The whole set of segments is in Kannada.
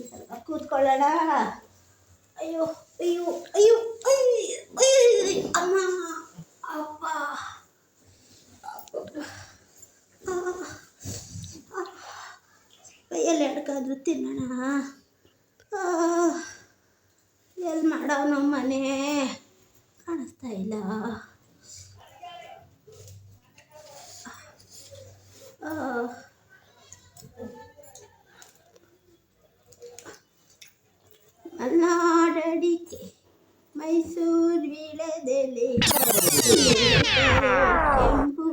ಸ್ವಲ್ಪ ಕೂತ್ಕೊಳ್ಳೋಣ. ಅಯ್ಯೋ ಅಯ್ಯೋ ಅಯ್ಯೋ ಅಯ್ಯೋ ಅಮ್ಮ ಅಪ್ಪ ಕೈಯಲ್ಲಿ ಎಡ್ಕಾದ್ರೂ ತಿನ್ನೋಣ. ಎಲ್ಲಿ ಮಾಡವನು ಮನೆ ಕಾಣಿಸ್ತಾ ಇಲ್ಲ. ಮಲ್ನಾಡಡಿಕೆ ಮೈಸೂರು ವೀಳ್ಯದೆಲೆ ಕೆಂಪು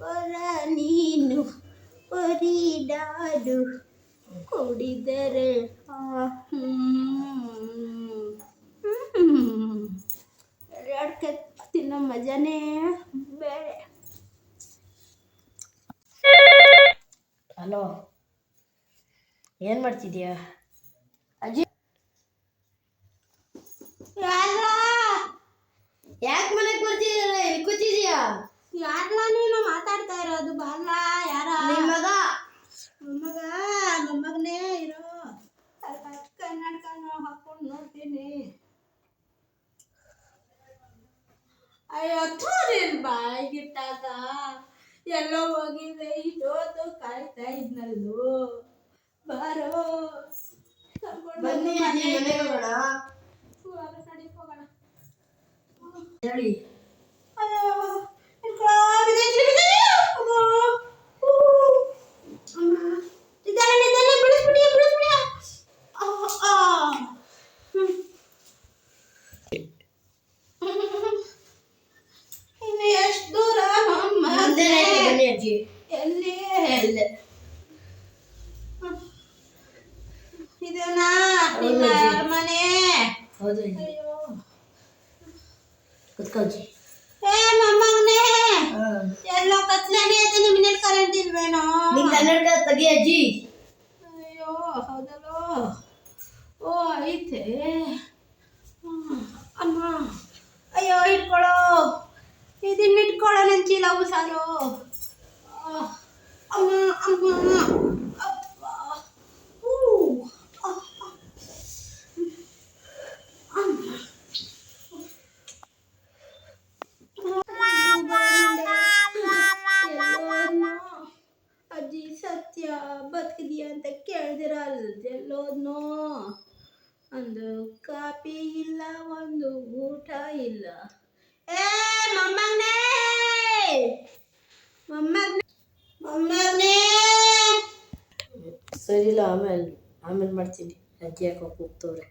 ಹೊರ ನೀನು ಕೊರಿಡಾರು ಕುಡಿದರೆ ಅಡ್ಕೆ ತಿನ್ನೋ ಮಜಾನೇ ಬೇರೆ. ಹಲೋ, ಏನು ಮಾಡ್ತಿದ್ಯಾ ಅಜ್ಜಿ? ಯಾಕೆ ಮನೆಗೆ ಬರ್ತಿದ್ದೀರ? ಇಲ್ಲಿ ಕೂತಿದ್ಯಾ? ಯಾರಲ್ಲ ನೀನು ಮಾತಾಡ್ತಾ ಇರೋದು? ಬಾರ್ಲ, ಯಾರ? ನಿಮ್ಮ ಮೊಮ್ಮಗನೇ ಇರೋ. ಕನ್ನಡಕನ ಹಾಕೊಂಡು ನೋಡ್ತೀನಿ. ಅಯ್ಯೋ ನೀನ್ ಬಾಯಿಗಿಟ್ಟಾಗ ಎಲ್ಲೋ ಹೋಗಿದ್ರೆ ಇಷ್ಟೊತ್ತು ಕಾಯ್ತಾ ಇದ್ನಲ್ಲೋ. ಬಾರೋ ಬನ್ನಿ ಅಜ್ಜಿ, ಮನೆಗೆ ಹೋಗೋಣ. ಹೋಗೋಣ ಹೇಳಿ. ಇನ್ನು ಎಷ್ಟು ದೂರ? ಬನ್ನಿ ಅಜ್ಜಿ. ಎಲ್ಲಿ? ಇದೇನಾ ನಿಮ್ಮ ಮನೆ? ಹೌದು. ಅಯ್ಯೋ ಕುತ್ಕೊಳ್ಜಿ. ಮೊಮ್ಮಗನೇ ಎಲ್ಲೋ ಕತ್ಲೇನೆ ಐತೆ. ನಿಮ್ಮ ಮನೇಲಿ ಕರೆಂಟ್ ಇಲ್ವೇನೋ? ನಿನ್ ಕನ್ನಡ ತೆಗಿ ಅಜ್ಜಿ. ಅಯ್ಯೋ ಹೌದಲ್ಲೋ. ಓ ಐತೆ. ಅಮ್ಮ ಅಯ್ಯೋ ಇಟ್ಕೊಳ್ಳೋ, ಇದನ್ನ ಇಟ್ಕೊಳ್ಳೋ. ನನ್ನ ಚೀಲ ಉಸಾರು. ಅಮ್ಮ ಅಮ್ಮ ಅಪ್ಪ. ಅಜ್ಜಿ ಸತ್ಯ ಬದುಕಿದೀಯ ಅಂತ ಕೇಳಿದಿರ ಎಲ್ಲೋದ್ನೋ? ಒಂದು ಕಾಪಿ ಇಲ್ಲ, ಒಂದು ಊಟ ಇಲ್ಲ. ಮೊಮ್ಮಗನೇ ಮೊಮ್ಮಗನೇ. ಸರಿಲ್ಲ, ಆಮೇಲೆ ಮಾಡ್ತೀನಿ. ಅಜ್ಜಿ ಯಾಕೋ ಕೂಗ್ತವ್ರೆ.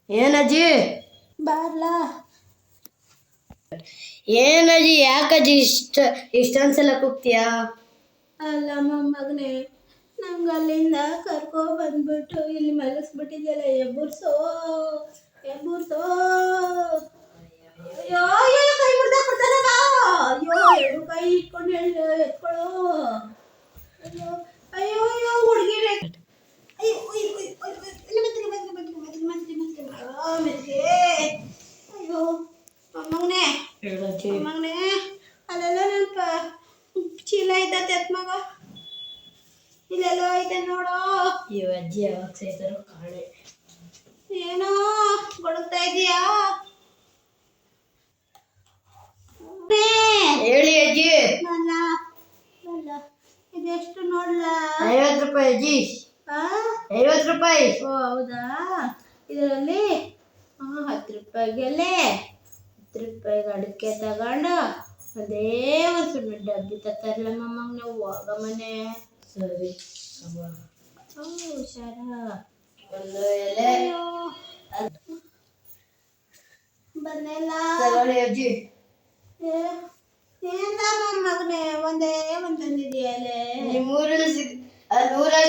ಏನಜ್ಜಿ? ಬಾರ್ಲ. ಏನಜ್ಜಿ, ಯಾಕಜ್ಜಿ ಇಷ್ಟೊಂದ್ಸಲ ಕೂಗ್ತೀಯಾ? ಅಲ್ಲ ಮೊಮ್ಮಗನೇ, ನಂಗೆ ಅಲ್ಲಿಂದ ಕರ್ಕೊ ಬಂದ್ಬಿಟ್ಟು ಇಲ್ಲಿ ಮಲಗಿಸ್ಬಿಟ್ಟಿದ್ಯಲ್ಲ. ಎಬ್ಬುರ್ಸೋ. ಅಯ್ಯೋ ಅಯ್ಯೋ ಕೈ ಮುರ್ದಾಕ್ಬಿಡ್ತಾನಲ್ಲ. ಅಯ್ಯೋ ಎರಡು ಕೈ ಇಟ್ಕೊಂಡು ಎತ್ಕೊಳ್ಳೋ. ಅಯ್ಯೋ ಅಯ್ಯೋ ಅಯ್ಯೋ ಹುಡುಗಿ. ಅಯ್ಯೋ ಅಯ್ಯೋ ಮೊಮ್ಮಗನೇ ಅಲ್ಲೆಲ್ಲ ನನ್ನ ಚೀಲ ಇದ್ದತ್ತೆ ಮಗ. ಇಲ್ಲೆಲ್ಲೋ ಐತೆ ನೋಡೋ. ಇವ ಅಜ್ಜಿ ಯಾವಾಗ ಸೈತಾರೋ ಕಾಣೆ. ಏನೋ ಗೊಡುತ್ತಾ ಇದೀಯಾ? ಹೇಳಿ ಅಜ್ಜಿ. ಇದೆಷ್ಟು ನೋಡ್ಲ? 50 ರೂಪಾಯಿ ಅಜ್ಜಿ. 50 ರೂಪಾಯಿ. ಓ ಹೌದಾ? ಇದರಲ್ಲಿ 10 ರೂಪಾಯಿಗೆಲೆ 10 ರೂಪಾಯಿಗೆ ಅಡಿಕೆ ತಗೊಂಡು ಅದೇ ಒಂದು ಸುಮ್ಮನೆ ಡಬ್ಬಿ ತತ್ತಾರಲ್ಲ ಮೊಮ್ಮಗನೇ. ಹೋಗ ಮನೆ. ಸರಿ. ಹುಷಾರ. ಒಂದು ಎಲೆ ಬಂದೆಲ್ಲ ತಗೊಳ್ಳಿ ಅಜ್ಜಿ. ಏನ ಮೊಮ್ಮಗನೇ ಒಂದೇ ಒಂದು ತಂದಿದೀಯ ಎಲೆ? ನಿಮ್ಮೂರಲ್ಲಿ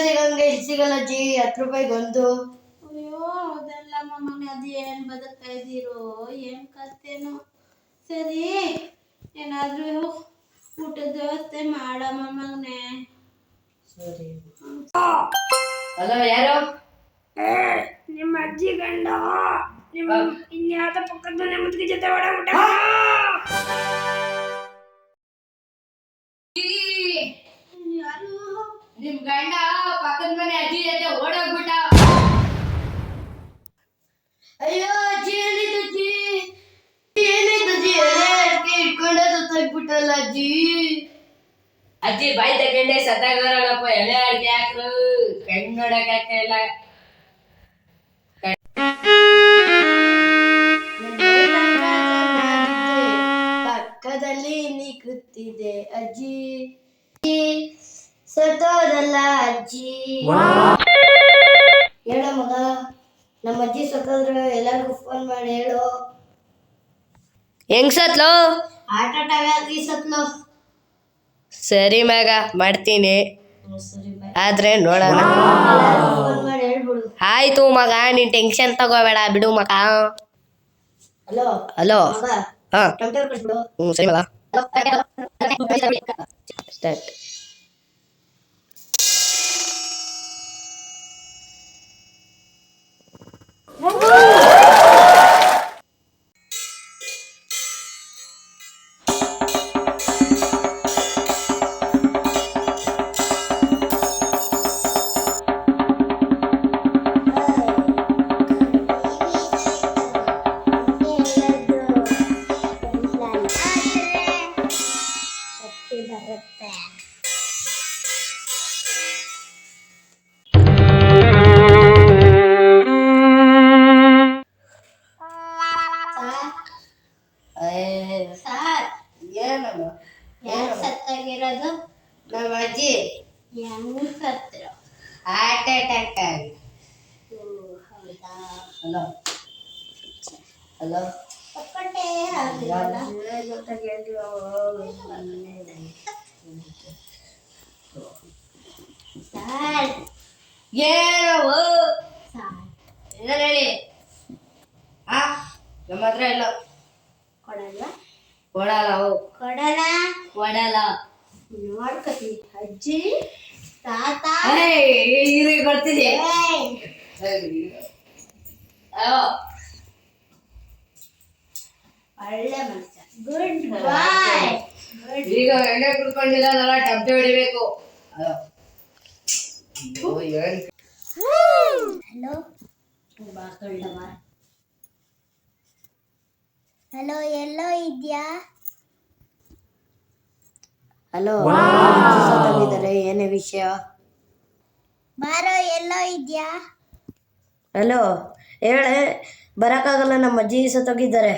ಸಿಗಂಗೆ ಇಲ್ಲಿ ಸಿಗಲ್ಲ ಅಜ್ಜಿ. 10 ರೂಪಾಯಿಗೆ ಒಂದು. ಅಯ್ಯೋ ಹೌದಲ್ಲ ಮೊಮ್ಮಗನೇ, ಅದು ಏನು ಬದುಕ್ತಾ ಇದ್ದೀರೋ ಏನು ಕತ್ತೇನೋ. ಸರಿ, ಏನಾದರೂ ಊಟದ ವ್ಯವಸ್ಥೆ ಮಾಡ ಮೊಮ್ಮಗನೇ. ಸರಿ. ಹಲೋ, ಯಾರು? ನಿಮ್ಮ ಅಜ್ಜಿ ಗಂಡ. ನಿಮ್ಮ ಇನ್ಯಾವುದೋ ಪಕ್ಕದ ಮನೆ ಮುದುಕಿ ಜೊತೆ ಒಡ ಊಟ. ಯಾರು ಪಕ್ಕದ ಮನೆ ಅಜ್ಜಿ ಜೊತೆ ಓಡೋಗ್ಬಿಟ್ಟ. ಅಯ್ಯೋ ಅಜ್ಜಿ ಏನಿತ್ತು ಅಜ್ಜಿ? ಏನಿತ್ತು ಅಜ್ಜಿ? ಇಟ್ಕೊಂಡೆ ಸತ್ತೋಗ್ಬಿಟ್ಟಲ್ಲ ಅಜ್ಜಿ. ಅಜ್ಜಿ ಬಾಯಿ ತಗೊಂಡೆ ಸತ್ತಾಗೋರಲ್ಲಪ್ಪ. ಎಲೆ ಅಡ್ಗೆ ಹಾಕ್ರು ಕಣ್ಣು ನೋಡಕ್ ಆಗ್ತಾ ಇಲ್ಲ. ಪಕ್ಕದಲ್ಲಿ ನೀ ಕೂತಿದೆ ಅಜ್ಜಿ, ಸತ್ತೋದಲ್ಲ ಅಜ್ಜಿ. ಹೇಳ ಮಗ, ನಮ್ಮ ಅಜ್ಜಿ ಸತ್ತೋದ್ರು ಎಲ್ಲರಿಗೂ ಫೋನ್ ಮಾಡಿ ಹೇಳು. ಹೆಂಗ್ ಸತ್ಲು? ಹಾರ್ಟ್ ಅಟ್ಯಾಕ್ ಆಗಿ ಸತ್ಲು. ಸರಿ ಮಗ, ಮಾಡ್ತೀನಿ. ಸರಿ ಬಾಯ್. ಆದ್ರೆ ನೋಡೋಣ. ಫೋನ್ ಮಾಡಿ ಹೇಳ್ಬಿಡು. ಆಯ್ತು ಮಗ, ನೀನ್ ಟೆನ್ಷನ್ ತಗೋಬೇಡ, ಬಿಡು ಮಗ. Hello hello. ಮಗ, ಹಾ ಟೊಮೆಟೊ ಕಳಿಸ್ಬಿಡು. ಸರಿ ಮಗ, ಸ್ಟಾರ್ಟ್. ಸರ್, ಏನಮ್ಮ? ಯಾರು ಸತ್ತಾಗಿರೋದು? ನಮ್ಮ ಅಜ್ಜಿ ಹೆಂಗ್ ಸತ್ರು? ಹಾರ್ಟ್ ಅಟ್ಯಾಕ್ ಆಗಿ. ಹೌದಾ? Hello hello. ಒಕ್ಕಟ್ಟೆ ಆಗ್ಲಿಲ್ಲ. ಸರ್, ಏನೋ ಸರ್, ಏನ್ ಹೇಳಿ? ಆ ನಮ್ಮ ಹತ್ರ ಇಲ್ಲ. ಕೊಡಲ್ವಾ? ಕೊಡಲ್ಲ. ಕೊಡಲ್ಲ. ಕೊಡಲ್ಲ. ನೋಡ್ಕತೀನಿ. ಅಜ್ಜಿ, ತಾತ, ಈಗ ಬರ್ತಿದೆ. ಒಳ್ಳೆ ಮನುಷ್ಯ. ಗುಡ್ ಬಾಯ್. ಈಗ ಎಣ್ಣೆ ಕುಡ್ಕೊಂಡಿಲ್ಲ, ಟಬ್ಟೆ ಹೊಡಿಬೇಕು. ಹಲೋ ಬಾ ಕಳ್ಳವ. ಹಲೋ, ಎಲ್ಲೋ ಇದ್ಯಾ? ಹಲೋ, ಸತ್ತೋಗಿದ್ದಾರೆ, ಏನೇ ವಿಷಯ? ಬಾರೋ, ಎಲ್ಲೋ ಇದ್ಯಾ? ಹಲೋ, ಹೇಳೆ. ಬರಕ್ಕಾಗಲ್ಲ, ನಮ್ಮ ಅಜ್ಜಿ ಸತ್ತೋಗಿದ್ದಾರೆ.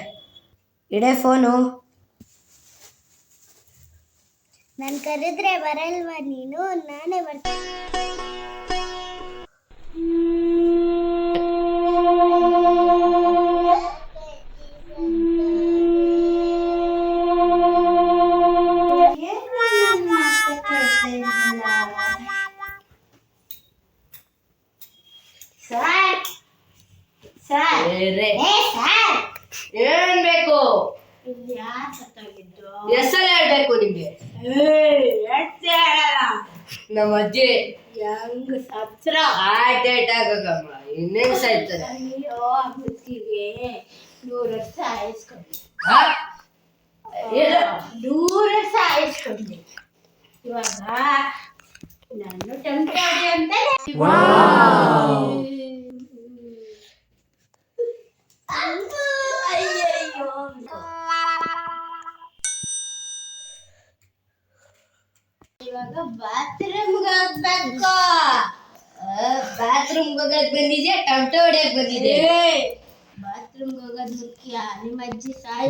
ಇಡೇ ಫೋನು. ನಾನು ಕರೆದ್ರೆ ಬರಲ್ವಾ ನೀನು? ನಾನೇ ಬರ್ತೀನಿ. ಸರ್, ಸರ್, ಸರ್, ಏನ್ ಬೇಕು? ಇಲ್ಲಿ ಯಾರು ಸತ್ತೋಗಿದ್ದು? ಹೆಸರು ಹೇಳ್ಬೇಕು ನಿಮ್ಗೆ. ನಮ್ಮ ಅಜ್ಜಿ ಹೆಂಗ್ ಸತ್ರ? ಹಾರ್ಟ್ ಅಟ್ಯಾಕ್ ಆಗಮ್ಮ, ಇನ್ನೇನ್ ಸಾಯ್ತಾರೆ? ಅಯ್ಯೋ, ಬುದ್ಧಿಗೆ 100 ವರ್ಷ ಆಯಿಸ್ಕೊಂಡೆ. ಆ? ಏನು? 100 ವರ್ಷ ಆಯಿಸ್ಕೊಂಡೆ. ಇವಾಗ ನಾನು ಟೆಂಪ್ರರಿ ಅಂತಾನೆ. ಅಯ್ಯಯ್ಯೋ. ಇವಾಗ ಬಾತ್ರೂಮ್ಗೆ ಹೋಗ್ಬೇಕು. ಬಾತ್ರೂಮ್ ಹೋಗಕ್ ಬಂದಿದ್ಯಾ, ಟೊಮೆಟೊ ಹೊಡಿಯಕ್ ಬಂದಿದೆ? ಬಾತ್ರೂಮ್ಗೆ ಹೋಗೋದು ಮುಖ್ಯ. ನಿಮ್ಮ ಅಜ್ಜಿ ಸಾಯ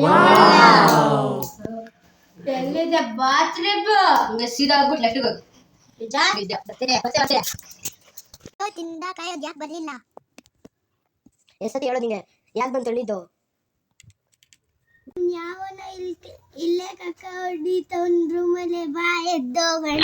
ಎಲ್ಲಿದೆ ಬಾತ್ರೂಮ್? ಹಂಗೆ ಸೀದಾ ಹೋಗ್ಬಿಟ್ಟು ಲೆಫ್ಟಿಗೆ ಹೋಗು. ತಿಂದ ಕಾಯೋದು ಯಾಕೆ ಬರ್ಲಿಲ್ಲ? ಎಷ್ಟೊತ್ತಿ ಹೇಳೋದು ನಿಂಗೆ? ಯಾಕೆ ಬಂತು ಹೇಳಿದ್ದು? ಯಾವನ ಇಲ್ಲೇ ಕಕ್ಕ ಹೊಡಿತ ಒಂದ್ ರೂಮಲ್ಲೇ ಬಾ ಎದ್ದೋಗೋಣ.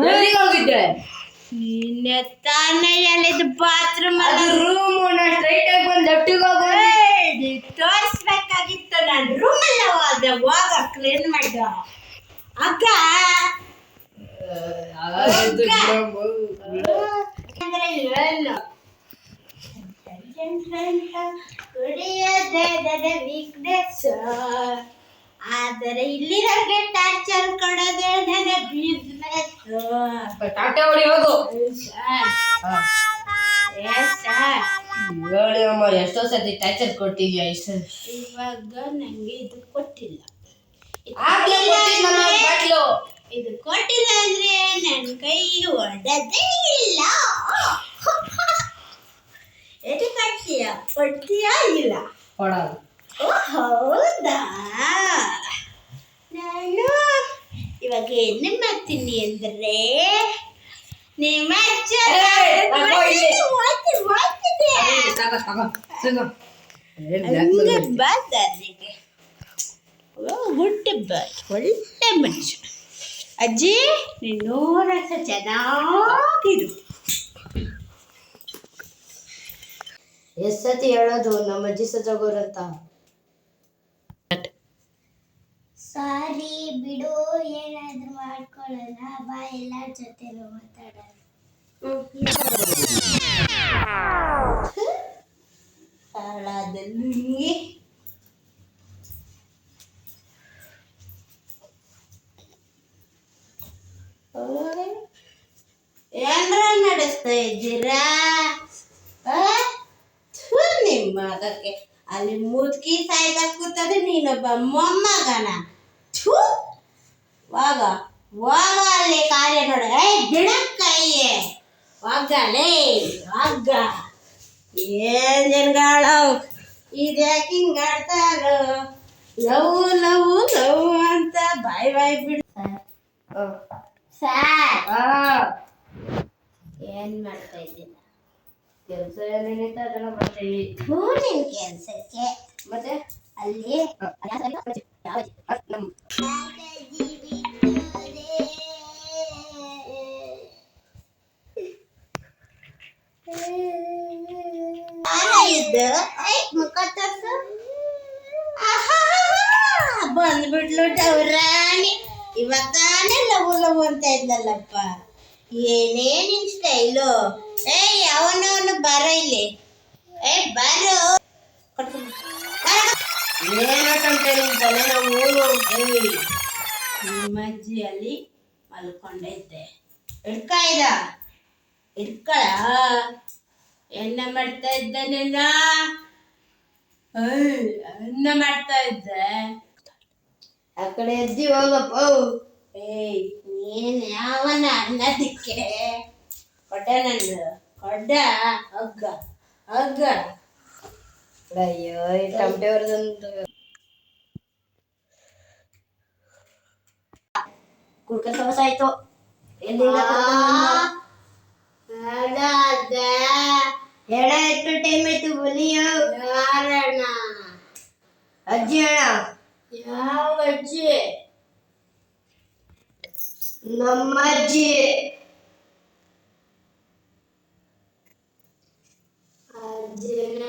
ಎಲ್ಲಿಗೆ ಹೋಗಿದ್ದೆ? ನಿನ್ನೆ ತಾನೇ ಎಲ್ಲಿದ್ದು ಬಾತ್ರೂಮ್ ಅದು ರೂಮ್. ಸ್ಟ್ರೈಟ್ ಆಗಿ ಬಂದು ಲೆಫ್ಟಿಗೆ ಹೋಗು. ತೋರಿಸ್ಬೇಕಾಗಿತ್ತು. ನಾನು ರೂಮಲ್ಲ ಹೋದೆ, ಹೋಗ ಕ್ಲೀನ್ ಮಾಡು. ಅಕ್ಕ ಅಂದ್ರೆ ಏನು? ಕುಡಿಯೋದೇ ವೀಕ್ನೆಸ್, ಆದರೆ ಇಲ್ಲಿರೋರ್ಗೆ ಟಾರ್ಚರ್ ಕೊಡೋದೇ ನನ್ನ ಬಿಸ್ನೆಸ್. ಟಾಟಾ ಹೊಡಿ ಹೋಗು. ಹೇಳಿ ಅಮ್ಮ, ಎಷ್ಟೋ ಸತಿ ಟಾರ್ಚರ್ ಕೊಟ್ಟಿದ್ಯಾ ಸರ್? ಇವಾಗ ನಂಗೆ ಇದು ಕೊಟ್ಟಿಲ್ಲ, ಬಾಟ್ಲು ಇದು ಕೊಟ್ಟಿಲ್ಲ ಅಂದ್ರೆ ನನ್ನ ಕೈ ಹೊಡೆದೇ ಇಲ್ಲ. ಎದು ಕೊಡ್ತೀಯಾ ಇಲ್ಲ? ಕೊಡಲ್ಲ. ಓ ಹೌದಾ, ನಾನು ಇವಾಗ ಏನು ಮಾಡ್ತೀನಿ ಅಂದ್ರೆ ನಿಮ್ಮ ಗುಡ್ ಬಾಯ್, ಒಳ್ಳೆ ಮನುಷ್ಯ. ಅಜ್ಜಿ ನೀನು ನೋಡಕ್ಕ ಚೆನ್ನಾಗಿರು. ಎಷ್ಟ್ ಸತಿ ಹೇಳೋದು ನಮ್ಮ ಅಜ್ಜಿ ಸತ್ತೋಗೋರಂತ? ಸಾರಿ ಬಿಡು, ಏನಾದ್ರೂ ಮಾಡ್ಕೊಳ್ಳೋಣ ಬಾ, ಎಲ್ಲರ ಜೊತೆನೂ ಮಾತಾಡೋಣ. ಹಾಳಾದಲ್ಲಿ ಏನ್ರ ನಡೆಸ್ತಾ ಇದ್ದೀರಾ? ನಿಮ್ಮ ಅದಕ್ಕೆ ಅಲ್ಲಿ ಮುದುಕಿ ಸಾಯ್ತಾ ಕೂತದೆ, ನೀನೊಬ್ಬ ಮೊಮ್ಮಗನ. ವಾಗ ವಾಗ ಅಲ್ಲಿ ಕಾರ್ಯ ನೋಡ. ಬಿಡಕ್ಕಯ್ಯೆ ವಾಗಲೇ ವಾಗ. ಏನ್ ಜನಗಾಳ ಇದ್ಯಾಕೆ ಹಿಂಗ ಆಡ್ತಾರೋ? ಲವ್ ಲವ್ ಲವ್ ಅಂತ ಬಾಯ್ ಬಾಯ್ ಬಿಡ್. ಸರ್, ಏನ್ ಮಾಡ್ತಾ ಇದ್ದೀನ? ಕೆಲಸ ಏನೇನೈತೆ ಅದನ್ನ ಮಾಡ್ತೀವಿ. ನಿನ್ ಕೆಲ್ಸಕ್ಕೆ ಮತ್ತೆ ಅಲ್ಲಿ ನಮ್ ಇದು ಮುಖ ತೋರ್ಸು. ಬಂದ್ಬಿಡ್ಲು ಡೌರಾಣಿ. ಇವಾಗ ತಾನೇ ಲವ್ ಲವ್ ಅಂತ ಇದ್ಲಲ್ಲಪ್ಪ. ಏನೇ ನಿನ್ ಸ್ಟೈಲು? ಅವನವನು ಬರೋ ಇಲ್ಲಿ. ಬರೋ ನಿಮ್ಮ ಅಜ್ಜಿ ಅಲ್ಲಿ ಮಲ್ಕೊಂಡೈತೆ. ಇಡ್ಕಾಯ್ದ ಇಡ್ಕಳ. ಎನ್ನ ಮಾಡ್ತಾ ಇದ್ದ ನೀನ? ಅನ್ನ ಮಾಡ್ತಾ ಇದ್ದೆ. ಆ ಕಡೆ ಎದ್ದಿ ಹೋಗಪ್ಪ. ನೀನ್ ಯಾವನ ಅನ್ನೋದಕ್ಕೆ ಕೊಡ್ಡ ನಂದು ಕೊಡ್ಡ ಹಗ್ಗ ಹಗ್ಗ. ಅಯ್ಯೋ, ಈ ಟಮಟೆ ಹೊರದಂತು ಕುಡ್ಕ ಸಮಸ್ಯೆ ಆಯ್ತು. ಎಲ್ಲಿಂದ ಎಡ ಎಷ್ಟು ಟೈಮ್ ಆಯ್ತು ಬಲಿಯ? ಯಾರಣ್ಣ? ಅಜ್ಜಿ ಅಣ್ಣ. ಯಾವ ಅಜ್ಜಿ? ನಮ್ಮ ಅಜ್ಜಿ. ಅಜ್ಜಿನ